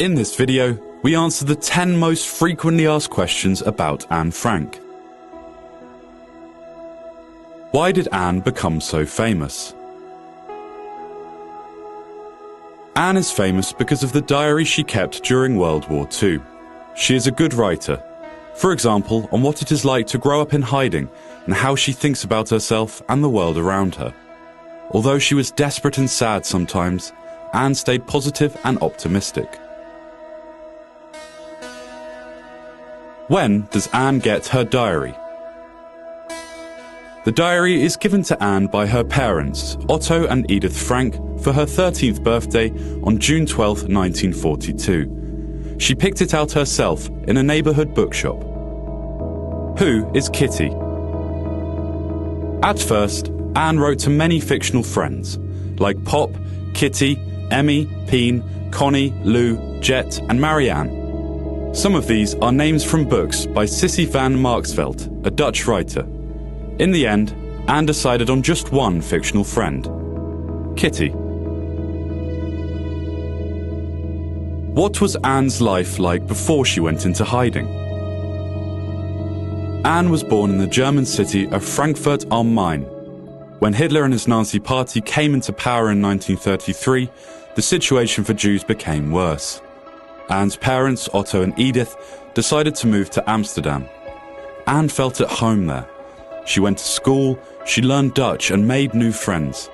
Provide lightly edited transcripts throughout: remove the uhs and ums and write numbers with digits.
In this video, we answer the 10 most frequently asked questions about Anne Frank. Why did Anne become so famous? Anne is famous because of the diary she kept during World War II. She is a good writer, for example, on what it is like to grow up in hiding and how she thinks about herself and the world around her. Although she was desperate and sad sometimes, Anne stayed positive and optimistic. When does Anne get her diary? The diary is given to Anne by her parents, Otto and Edith Frank, for her 13th birthday on June 12, 1942. She picked it out herself in a neighbourhood bookshop. Who is Kitty? At first, Anne wrote to many fictional friends, like Pop, Kitty, Emmy, Peen, Connie, Lou, Jet and Marianne. Some of these are names from books by Sissy van Marksveld, a Dutch writer. In the end, Anne decided on just one fictional friend, Kitty. What was Anne's life like before she went into hiding? Anne was born in the German city of Frankfurt am Main. When Hitler and his Nazi party came into power in 1933, the situation for Jews became worse. Anne's parents, Otto and Edith, decided to move to Amsterdam. Anne felt at home there. She went to school, she learned Dutch and made new friends.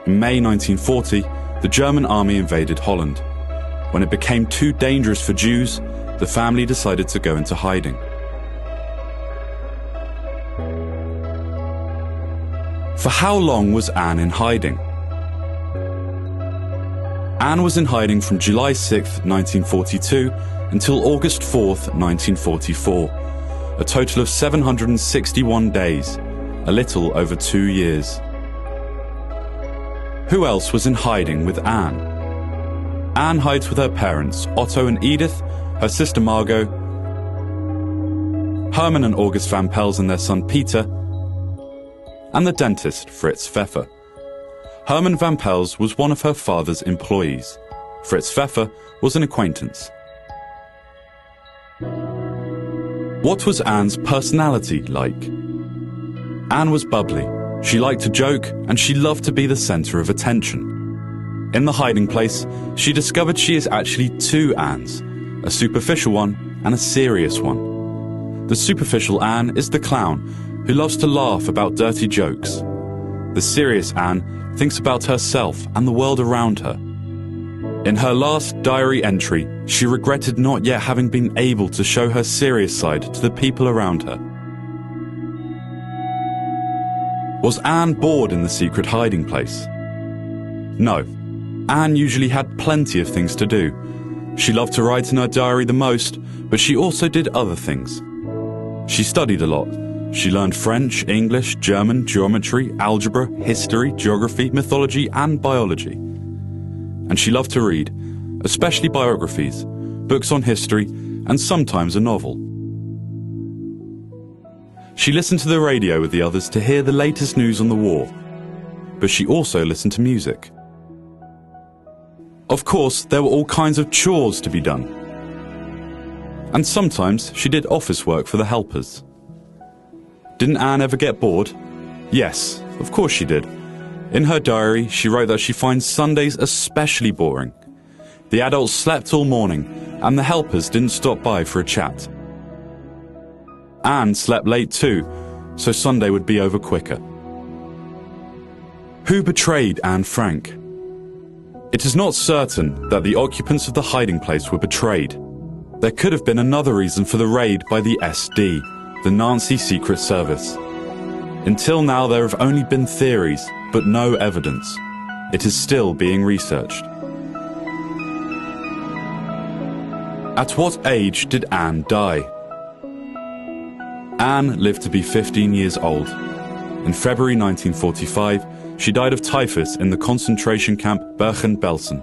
In May 1940, the German army invaded Holland. When it became too dangerous for Jews, the family decided to go into hiding. For how long was Anne in hiding? Anne was in hiding from July 6, 1942 until August 4, 1944, a total of 761 days, a little over 2 years. Who else was in hiding with Anne? Anne hides with her parents, Otto and Edith, her sister Margot, Herman and August van Pels and their son Peter, and the dentist Fritz Pfeffer. Herman van Pels was one of her father's employees. Fritz Pfeffer was an acquaintance. What was Anne's personality like? Anne was bubbly. She liked to joke and she loved to be the centre of attention. In the hiding place, she discovered she is actually two Annes, a superficial one and a serious one. The superficial Anne is the clown who loves to laugh about dirty jokes. The serious Anne thinks about herself and the world around her. In her last diary entry, she regretted not yet having been able to show her serious side to the people around her. Was Anne bored in the secret hiding place? No. Anne usually had plenty of things to do. She loved to write in her diary the most, but she also did other things. She studied a lot. She learned French, English, German, geometry, algebra, history, geography, mythology, and biology. And she loved to read, especially biographies, books on history, and sometimes a novel. She listened to the radio with the others to hear the latest news on the war, but she also listened to music. Of course, there were all kinds of chores to be done. And sometimes she did office work for the helpers. Didn't Anne ever get bored? Yes, of course she did. In her diary, she wrote that she finds Sundays especially boring. The adults slept all morning, and the helpers didn't stop by for a chat. Anne slept late too, so Sunday would be over quicker. Who betrayed Anne Frank? It is not certain that the occupants of the hiding place were betrayed. There could have been another reason for the raid by the SD, the Nazi Secret Service. Until now, there have only been theories, but no evidence. It is still being researched. At what age did Anne die? Anne lived to be 15 years old. In February 1945, she died of typhus in the concentration camp Bergen-Belsen.